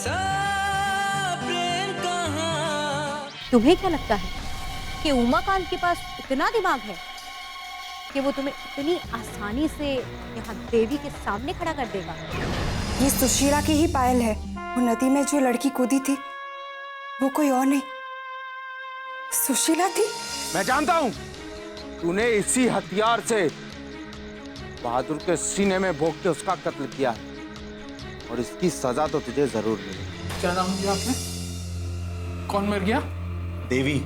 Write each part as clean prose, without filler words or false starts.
ऐसा प्रेम कहाँ। तुम्हें क्या लगता है कि उमाकांत के पास इतना दिमाग है कि वो तुम्हें इतनी आसानी से यहाँ देवी के सामने खड़ा कर देगा? ये सुशीला की ही पायल है। वो नदी में जो लड़की कूदी थी वो कोई और नहीं, सुशीला थी। मैं जानता हूं तूने इसी हथियार से बहादुर के सीने में भोंक के उसका कत्ल किया है और इसकी सजा तो तुझे जरूर मिलेगी। क्या नाम दिया आपने? कौन मर गया? देवी,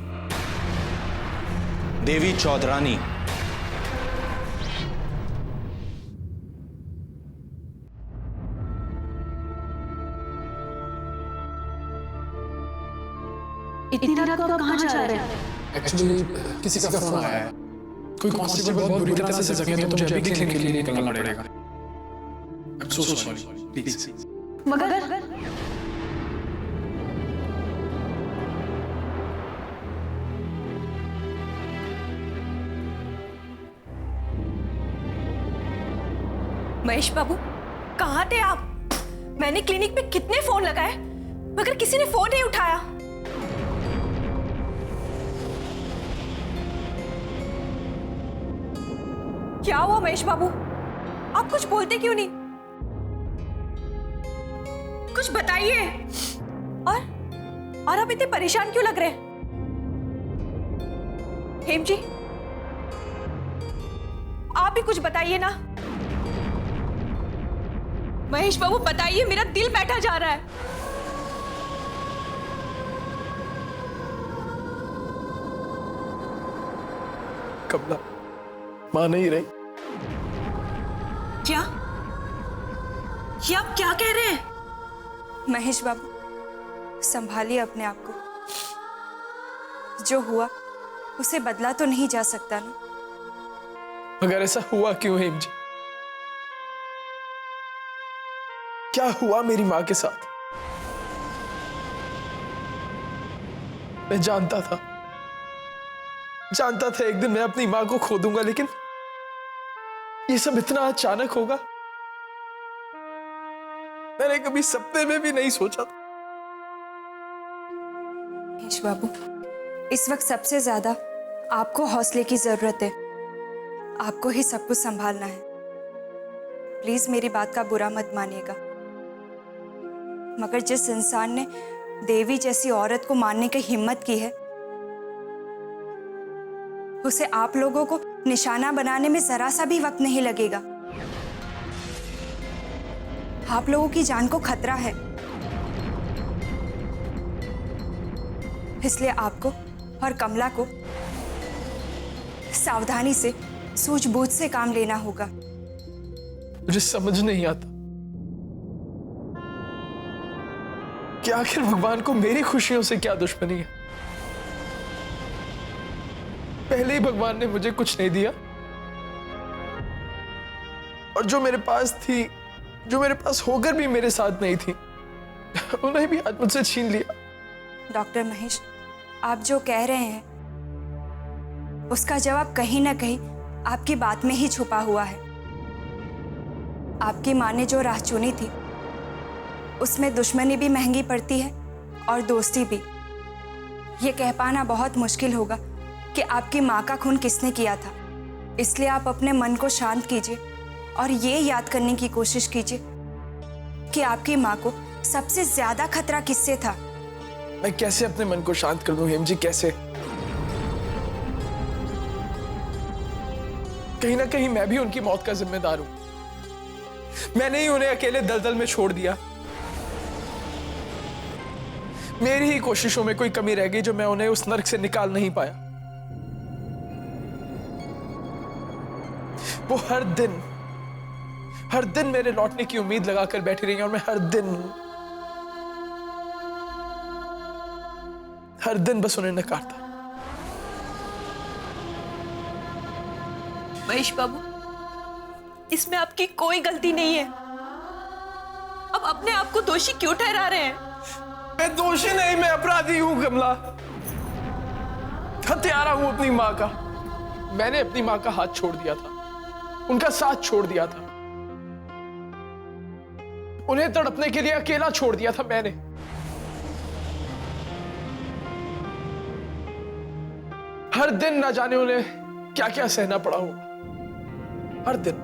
देवी चौधरानी। इतनी रात को आप कहाँ जा रहे हैं? एक्चुअली किसी का फोन आया है। कोई कांस्टेबल बहुत बुरी तरह से जख्मी है, तो मुझे अभी देखने के लिए निकलना पड़ेगा। I'm so sorry, please. मगर महेश बाबू, कहाँ थे आप? मैंने क्लिनिक पे कितने फोन लगाए मगर किसी ने फोन नहीं उठाया। क्या हुआ महेश बाबू? आप कुछ बोलते क्यों नहीं? कुछ बताइए। और आप इतने परेशान क्यों लग रहे हैं? हेम जी, आप भी कुछ बताइए ना। महेश बाबू बताइए, मेरा दिल बैठा जा रहा है। कमला मां नहीं रही। क्या? ये आप क्या कह रहे हैं? महेश बाबू, संभालिए अपने आप को। जो हुआ उसे बदला तो नहीं जा सकता ना। मगर ऐसा हुआ क्यों हेम जी? क्या हुआ मेरी मां के साथ? मैं जानता था एक दिन मैं अपनी मां को खो दूंगा, लेकिन ये सब इतना अचानक होगा मैंने कभी सपने में भी नहीं सोचा था। महेश बाबू, इस वक्त सबसे ज्यादा आपको हौसले की जरूरत है। आपको ही सब कुछ संभालना है। प्लीज मेरी बात का बुरा मत मानिएगा, मगर जिस इंसान ने देवी जैसी औरत को मारने की हिम्मत की है, उसे आप लोगों को निशाना बनाने में जरा सा भी वक्त नहीं लगेगा। आप लोगों की जान को खतरा है, इसलिए आपको और कमला को सावधानी से, सूझबूझ से काम लेना होगा। मुझे समझ नहीं आता कि आखिर भगवान को मेरी खुशियों से क्या दुश्मनी है। पहले ही भगवान ने मुझे कुछ नहीं दिया और जो मेरे पास थी, जो मेरे पास होकर भी मेरे साथ नहीं थी, उन्हें भी आज मुझसे छीन लिया। डॉक्टर महेश, आप जो कह रहे हैं उसका जवाब कहीं ना कहीं आपकी बात में ही छुपा हुआ है। आपकी माँ ने जो राह चुनी थी उसमें दुश्मनी भी महंगी पड़ती है और दोस्ती भी। ये कह पाना बहुत मुश्किल होगा कि आपकी माँ का खून किसने किया था। इसलिए आप अपने मन को शांत कीजिए और ये याद करने की कोशिश कीजिए कि आपकी माँ को सबसे ज्यादा खतरा किससे था। मैं कैसे अपने मन को शांत कर दूं हेम जी, कैसे? कहीं ना कहीं मैं भी उनकी मौत का जिम्मेदार हूं। मैंने ही उन्हें अकेले दलदल में छोड़ दिया। मेरी ही कोशिशों में कोई कमी रह गई जो मैं उन्हें उस नर्क से निकाल नहीं पाया। वो हर दिन मेरे लौटने की उम्मीद लगाकर बैठी रही और मैं हर दिन बस उन्हें नकारता। महेश बाबू, इसमें आपकी कोई गलती नहीं है। अब अपने आप को दोषी क्यों ठहरा रहे हैं? मैं दोषी नहीं, मैं अपराधी हूं कमला। हत्यारा हूं अपनी मां का। मैंने अपनी मां का हाथ छोड़ दिया था, उनका साथ छोड़ दिया था। उन्हें तड़पने के लिए अकेला छोड़ दिया था मैंने। हर दिन ना जाने उन्हें क्या क्या सहना पड़ा होगा, हर दिन।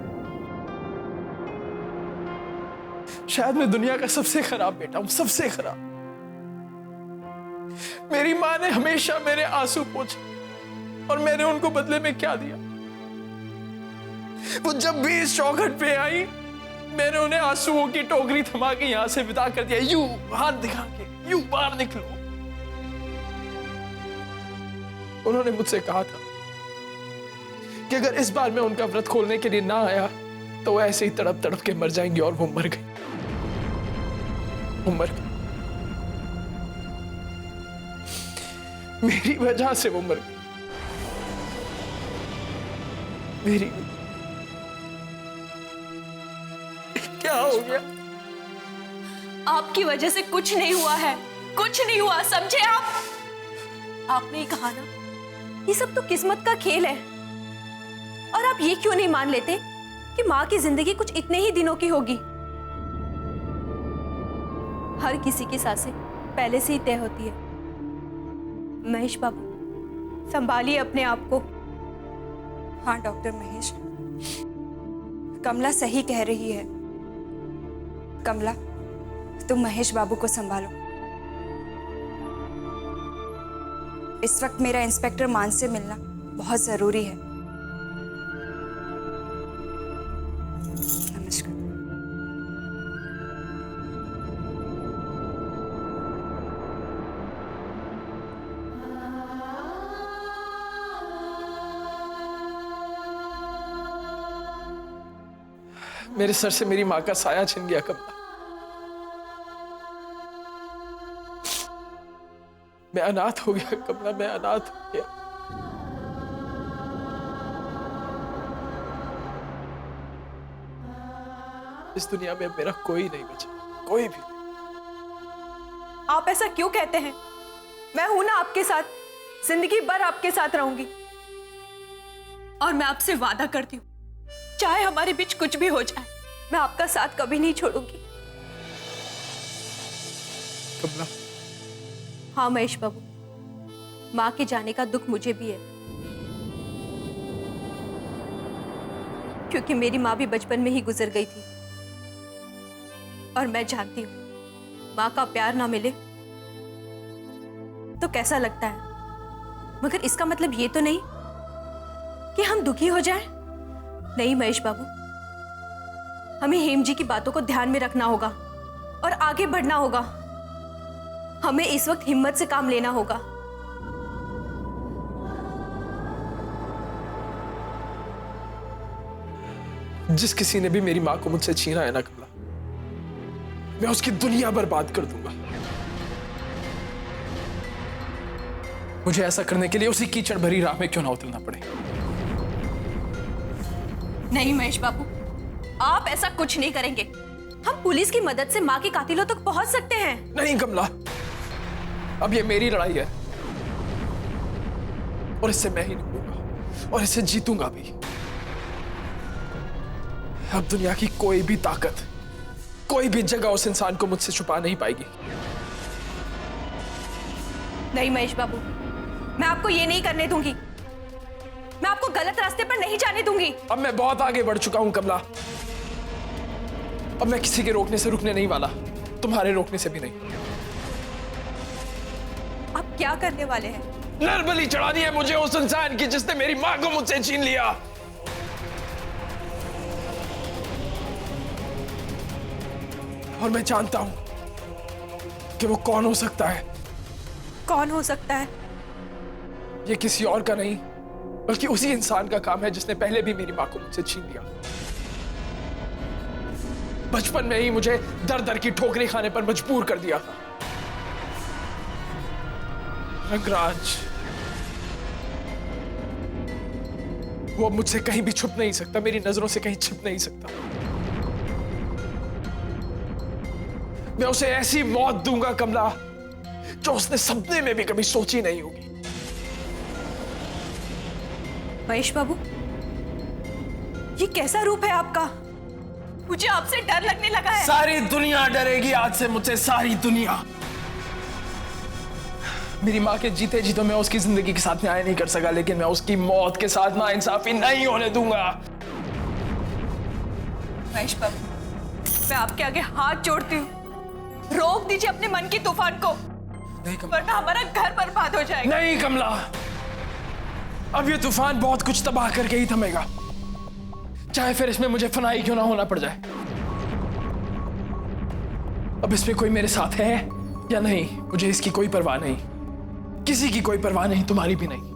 शायद मैं दुनिया का सबसे खराब बेटा हूं, सबसे खराब। मेरी मां ने हमेशा मेरे आंसू पोंछे और मैंने उनको बदले में क्या दिया? वो जब भी इस चौखट पे आई, मैंने उन्हें आंसुओं की टोकरी थमा के यहां से विदा कर दिया। यूं हाथ दिखा के, यूं बाहर निकलो। उन्होंने मुझसे कहा था कि अगर इस बार मैं उनका व्रत खोलने के लिए ना आया तो वो ऐसे ही तड़प तड़प के मर जाएंगे, और वो मर गई। वो मर गई। मेरी वजह से वो मर गई। मेरी क्या हो गया? आपकी वजह से कुछ नहीं हुआ है, कुछ नहीं हुआ, समझे आप? आपने ही कहा ना, ये सब तो किस्मत का खेल है। और आप ये क्यों नहीं मान लेते कि माँ की जिंदगी कुछ इतने ही दिनों की होगी? हर किसी की सांसें पहले से ही तय होती है। महेश बाबू, संभालिए अपने आप को। हाँ डॉक्टर महेश, कमला सही कह रही है। कमला, तुम महेश बाबू को संभालो। इस वक्त मेरा इंस्पेक्टर मान से मिलना बहुत जरूरी है। नमस्कार। मेरे सर से मेरी मां का साया छिन गया कमला। मैं अनाथ हो गया कमला, मैं अनाथ हो गया। इस दुनिया में मेरा कोई नहीं बचा, कोई भी। आप ऐसा क्यों कहते हैं? मैं हूं ना आपके साथ, जिंदगी भर आपके साथ रहूंगी। और मैं आपसे वादा करती हूं, चाहे हमारे बीच कुछ भी हो जाए, मैं आपका साथ कभी नहीं छोड़ूंगी। कमला, हाँ महेश बाबू, माँ के जाने का दुख मुझे भी है, क्योंकि मेरी माँ भी बचपन में ही गुजर गई थी। और मैं जानती हूँ, माँ का प्यार ना मिले तो कैसा लगता है। मगर इसका मतलब ये तो नहीं कि हम दुखी हो जाएं। नहीं महेश बाबू, हमें हेम जी की बातों को ध्यान में रखना होगा और आगे बढ़ना होगा। हमें इस वक्त हिम्मत से काम लेना होगा। जिस किसी ने भी मेरी मां को मुझसे छीना है ना कमला, मैं उसकी दुनिया बर्बाद कर दूंगा। मुझे ऐसा करने के लिए उसी कीचड़ भरी राह में क्यों ना उतरना पड़े। नहीं महेश बाबू, आप ऐसा कुछ नहीं करेंगे। हम पुलिस की मदद से माँ के कातिलों तक पहुंच सकते हैं। नहीं कमला, अब ये मेरी लड़ाई है और इससे मैं ही निकलूंगा और इसे जीतूंगा भी। अब दुनिया की कोई भी ताकत, कोई भी जगह उस इंसान को मुझसे छुपा नहीं पाएगी। नहीं महेश बाबू, मैं आपको ये नहीं करने दूंगी। मैं आपको गलत रास्ते पर नहीं जाने दूंगी। अब मैं बहुत आगे बढ़ चुका हूं कमला। अब मैं किसी के रोकने से रुकने नहीं वाला, तुम्हारे रोकने से भी नहीं। आप क्या करने वाले हैं? नरबली चढ़ानी है मुझे उस इंसान की जिसने मेरी मां को मुझसे छीन लिया। और मैं जानता हूं कि वो कौन हो सकता है। कौन हो सकता है? ये किसी और का नहीं, बल्कि उसी इंसान का काम है जिसने पहले भी मेरी मां को मुझसे छीन लिया। बचपन में ही मुझे दर दर की ठोकरें खाने पर मजबूर कर दिया था। रंगराज, वो अब मुझसे कहीं भी छुप नहीं सकता, मेरी नजरों से कहीं छिप नहीं सकता। मैं उसे ऐसी मौत दूंगा कमला जो उसने सपने में भी कभी सोची नहीं होगी। महेश बाबू, ये कैसा रूप है आपका? मुझे आपसे डर लगने लगा है। सारी दुनिया डरेगी आज से मुझसे, सारी दुनिया। मेरी माँ के जीते जी तो मैं उसकी जिंदगी के साथ न्याय नहीं कर सका, लेकिन मैं उसकी मौत के साथ नाइंसाफी नहीं होने दूंगा। महेश बाबू, मैं आपके आगे हाथ जोड़ती हूँ, रोक दीजिए अपने मन की तूफान को, वरना हमारा घर बर्बाद हो जाएगा। नहीं कमला, अब ये तूफान बहुत कुछ तबाह करके ही थमेगा, चाहे फिर इसमें मुझे फनाई क्यों ना होना पड़ जाए। अब इसमें कोई मेरे साथ है या नहीं, मुझे इसकी कोई परवाह नहीं, किसी की कोई परवाह नहीं, तुम्हारी भी नहीं।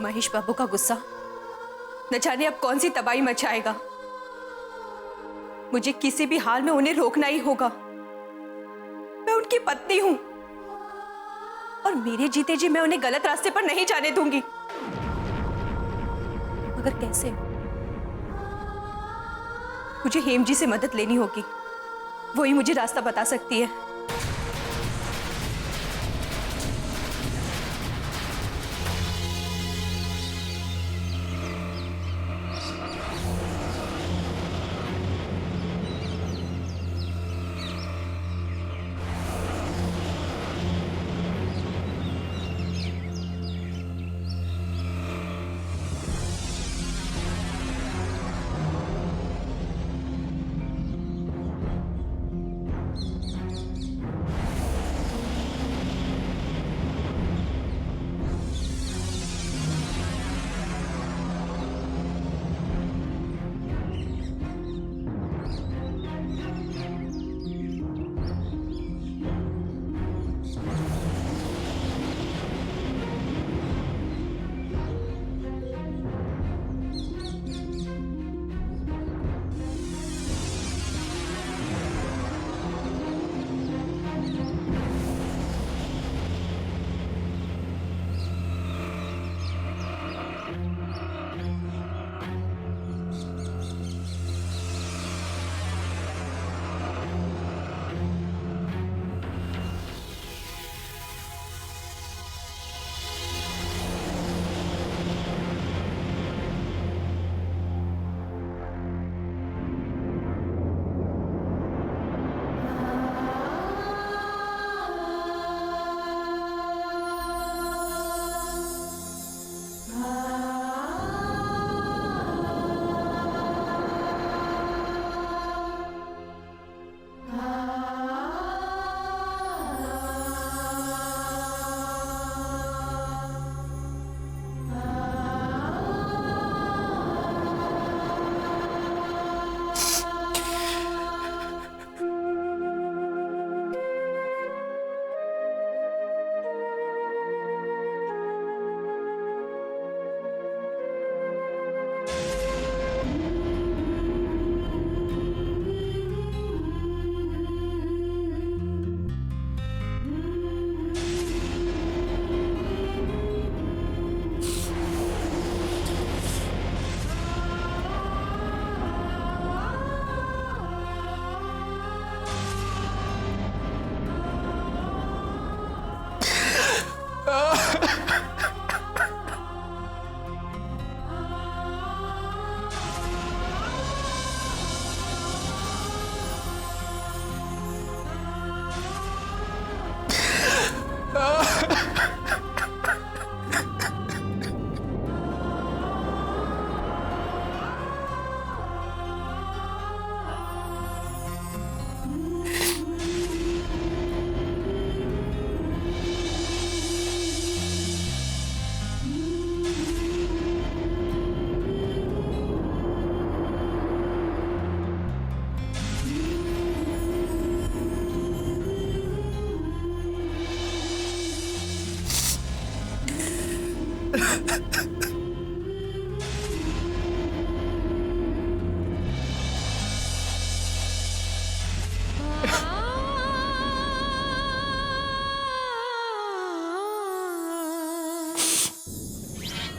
महेश बाबू का गुस्सा न जाने अब कौन सी तबाही मचाएगा। मुझे किसी भी हाल में उन्हें रोकना ही होगा। मैं उनकी पत्नी हूं और मेरे जीते जी मैं उन्हें गलत रास्ते पर नहीं जाने दूंगी। मगर कैसे? मुझे हेम जी से मदद लेनी होगी, वो ही मुझे रास्ता बता सकती है।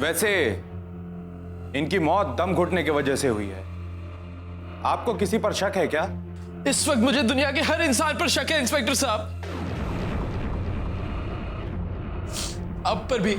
वैसे इनकी मौत दम घुटने की वजह से हुई है। आपको किसी पर शक है क्या? इस वक्त मुझे दुनिया के हर इंसान पर शक है इंस्पेक्टर साहब। अब पर भी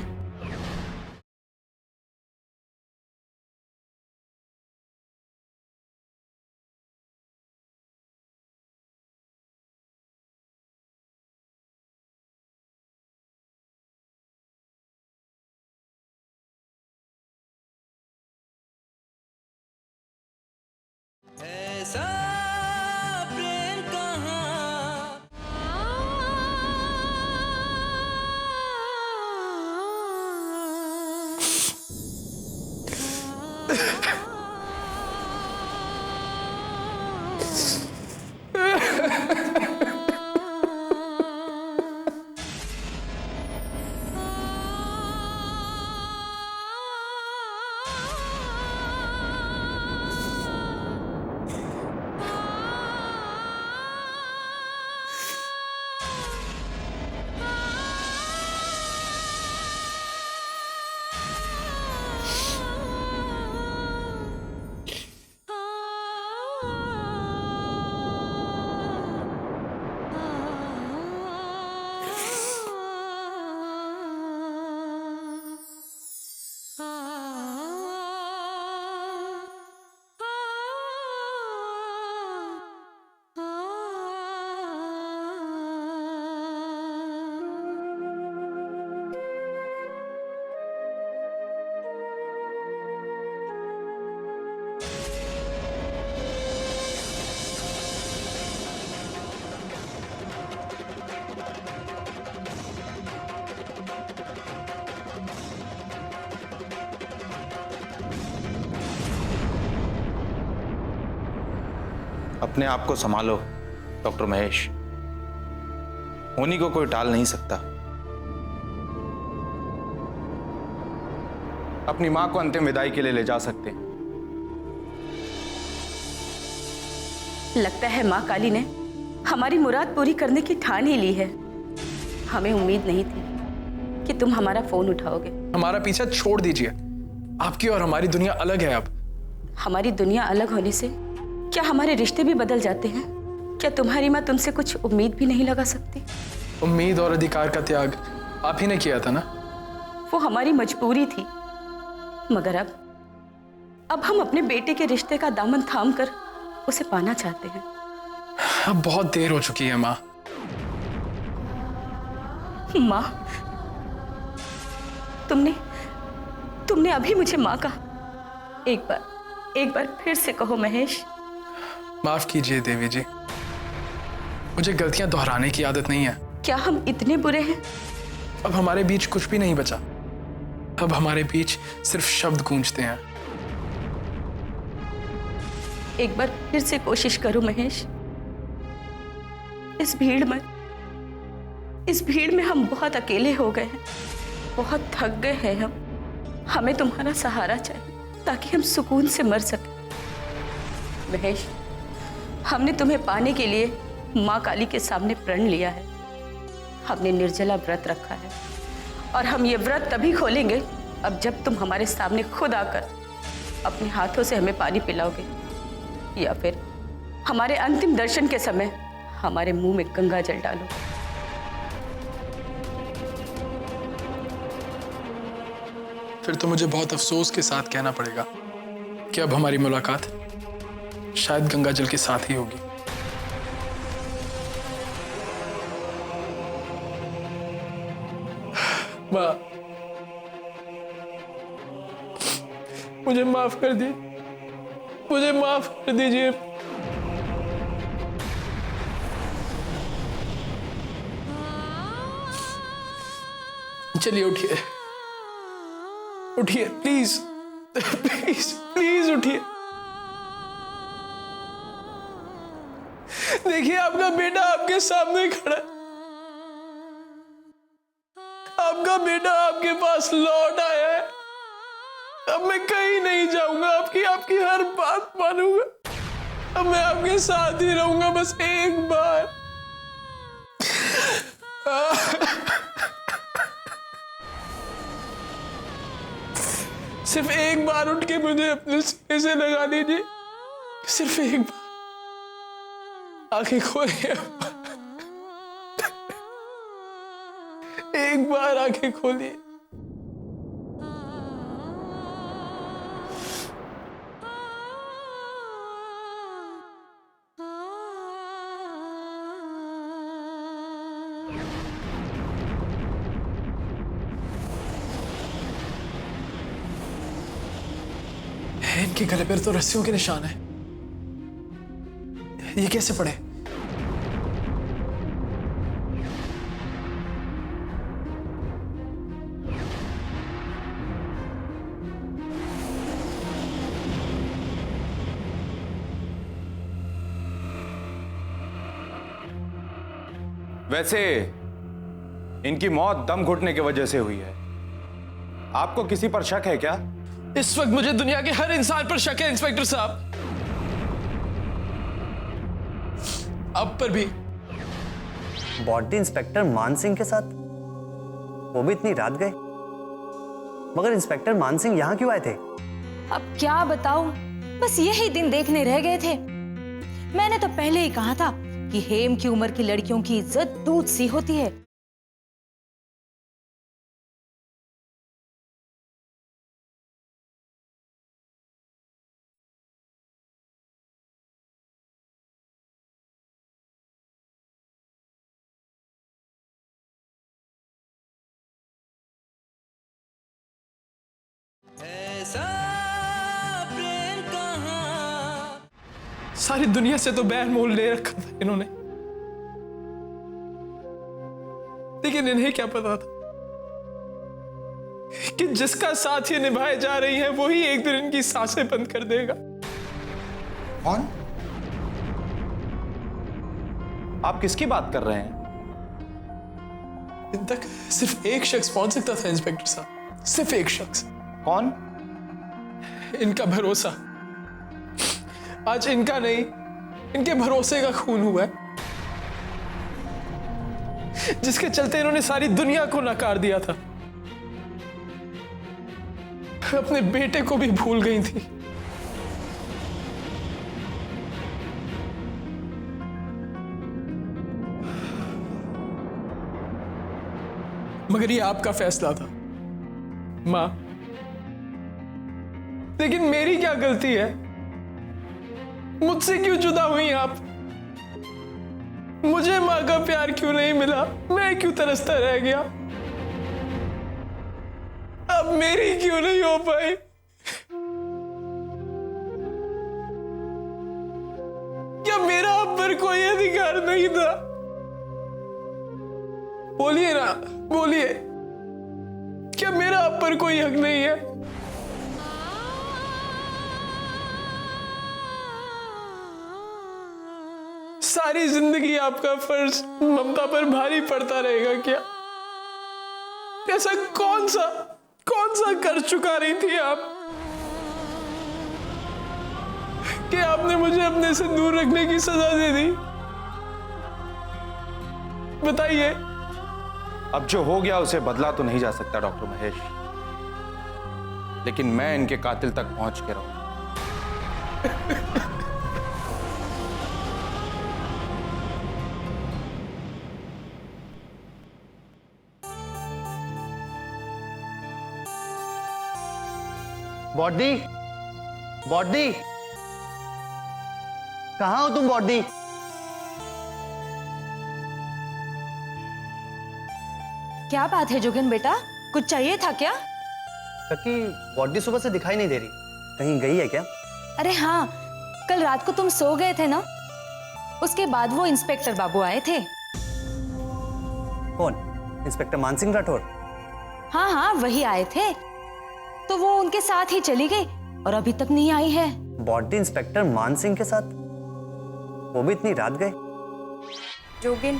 अपने आप को संभालो डॉक्टर महेश। होनी को कोई टाल नहीं सकता। अपनी मां को अंतिम विदाई के लिए ले जा सकते हैं। लगता है माँ काली ने हमारी मुराद पूरी करने की ठान ही ली है। हमें उम्मीद नहीं थी कि तुम हमारा फोन उठाओगे। हमारा पीछा छोड़ दीजिए। आपकी और हमारी दुनिया अलग है अब। हमारी दुनिया अलग होने से क्या हमारे रिश्ते भी बदल जाते हैं? क्या तुम्हारी माँ तुमसे कुछ उम्मीद भी नहीं लगा सकती? उम्मीद और अधिकार का त्याग आप ही ने किया था ना। वो हमारी मजबूरी थी, मगर अब हम अपने बेटे के रिश्ते का दामन थाम कर उसे पाना चाहते हैं। अब बहुत देर हो चुकी है माँ। माँ, तुमने अभी मुझे माँ कहा। एक बार फिर से कहो महेश। माफ कीजिए देवी जी, मुझे गलतियां दोहराने की आदत नहीं है। क्या हम इतने बुरे हैं? अब हमारे बीच कुछ भी नहीं बचा। अब हमारे बीच सिर्फ शब्द गूंजते हैं। एक बार फिर से कोशिश करो महेश। इस भीड़ में हम बहुत अकेले हो गए हैं, बहुत थक गए हैं हम। हमें तुम्हारा सहारा चाहिए ताकि हम सुकून से मर सकें। महेश, हमने तुम्हें पाने के लिए माँ काली के सामने प्रण लिया है। हमने निर्जला व्रत रखा है और हम ये व्रत तभी खोलेंगे अब जब तुम हमारे सामने खुद आकर अपने हाथों से हमें पानी पिलाओगे, या फिर हमारे अंतिम दर्शन के समय हमारे मुंह में गंगा जल डालो। फिर तो मुझे बहुत अफसोस के साथ कहना पड़ेगा कि अब हमारी मुलाकात शायद गंगा जल के साथ ही होगी। माँ, मुझे माफ कर दी, मुझे माफ कर दीजिए। चलिए उठिए, उठिए प्लीज, प्लीज प्लीज उठिए। देखिए आपका बेटा आपके सामने खड़ा है। आपका बेटा आपके पास लौट आया है। अब मैं कहीं नहीं जाऊंगा, आपकी हर बात मानूंगा। अब मैं आपके साथ ही रहूंगा, बस एक बार। सिर्फ एक बार उठ के मुझे अपने सीने से लगा दीजिए। सिर्फ एक बार आंखें खोलिए। एक बार आंखें खोलिए। इनके गले पर तो रस्सियों के निशान है। ये कैसे पड़े? वैसे इनकी मौत दम घुटने की वजह से हुई है। आपको किसी पर शक है क्या? इस वक्त मुझे दुनिया के हर इंसान पर शक है इंस्पेक्टर साहब। अब पर भी। बॉडी इंस्पेक्टर मान सिंह के साथ, वो भी इतनी रात गए। मगर इंस्पेक्टर मान सिंह यहाँ क्यों आए थे? अब क्या बताऊं, बस यही दिन देखने रह गए थे। मैंने तो पहले ही कहा था कि हेम की उम्र की लड़कियों की इज्जत दूध सी होती है। ऐसा प्रेम कहाँ। सारी दुनिया से तो बैर मोल ले रखा था इन्होंने, लेकिन इन्हें क्या पता था कि जिसका साथ ये निभाए जा रही है वही एक दिन इनकी सांसें बंद कर देगा। कौन? आप किसकी बात कर रहे हैं? इन तक सिर्फ एक शख्स पहुंच सकता था इंस्पेक्टर साहब, सिर्फ एक शख्स। कौन? इनका भरोसा। आज इनका नहीं, इनके भरोसे का खून हुआ है, जिसके चलते इन्होंने सारी दुनिया को नकार दिया था। अपने बेटे को भी भूल गई थी। मगर ये आपका फैसला था मां, लेकिन मेरी क्या गलती है? मुझसे क्यों जुदा हुई आप? मुझे मां का प्यार क्यों नहीं मिला? मैं क्यों तरसता रह गया? अब मेरी क्यों नहीं हो पाई? क्या मेरा आप पर कोई अधिकार नहीं था? बोलिए ना, बोलिए, क्या मेरा आप पर कोई हक नहीं है? सारी जिंदगी आपका फर्ज ममता पर भारी पड़ता रहेगा क्या? ऐसा कौन सा कर चुका रही थी आप कि आपने मुझे अपने से दूर रखने की सजा दे दी? बताइए। अब जो हो गया उसे बदला तो नहीं जा सकता डॉक्टर महेश, लेकिन मैं इनके कातिल तक पहुंच के रहूंगा। बॉडी, बॉडी, कहाँ हो तुम बॉडी? क्या बात है जोगिन बेटा, कुछ चाहिए था क्या? क्योंकि बॉडी सुबह से दिखाई नहीं दे रही, कहीं गई है क्या? अरे हाँ, कल रात को तुम सो गए थे ना, उसके बाद वो इंस्पेक्टर बाबू आए थे। कौन? इंस्पेक्टर मान सिंह राठौर? हाँ हाँ, वही आए थे, तो वो उनके साथ ही चली गई और अभी तक नहीं आई है। बॉडी इंस्पेक्टर मान सिंह के साथ, वो भी इतनी रात गए? जोगिन,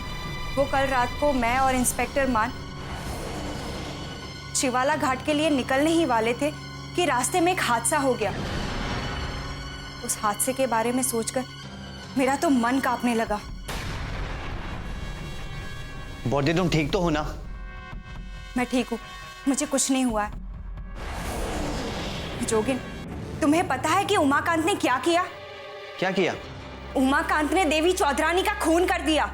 वो कल रात को मैं और इंस्पेक्टर मान शिवाला घाट के लिए निकलने ही वाले थे कि रास्ते में एक हादसा हो गया। उस हादसे के बारे में सोचकर मेरा तो मन कांपने लगा। बॉडी, तुम ठीक तो हो ना? मैं ठीक हूँ, मुझे कुछ नहीं हुआ है। जोगिन, तुम्हें पता है कि उमाकांत ने क्या किया? क्या किया? उमाकांत ने देवी चौधरानी का खून कर दिया।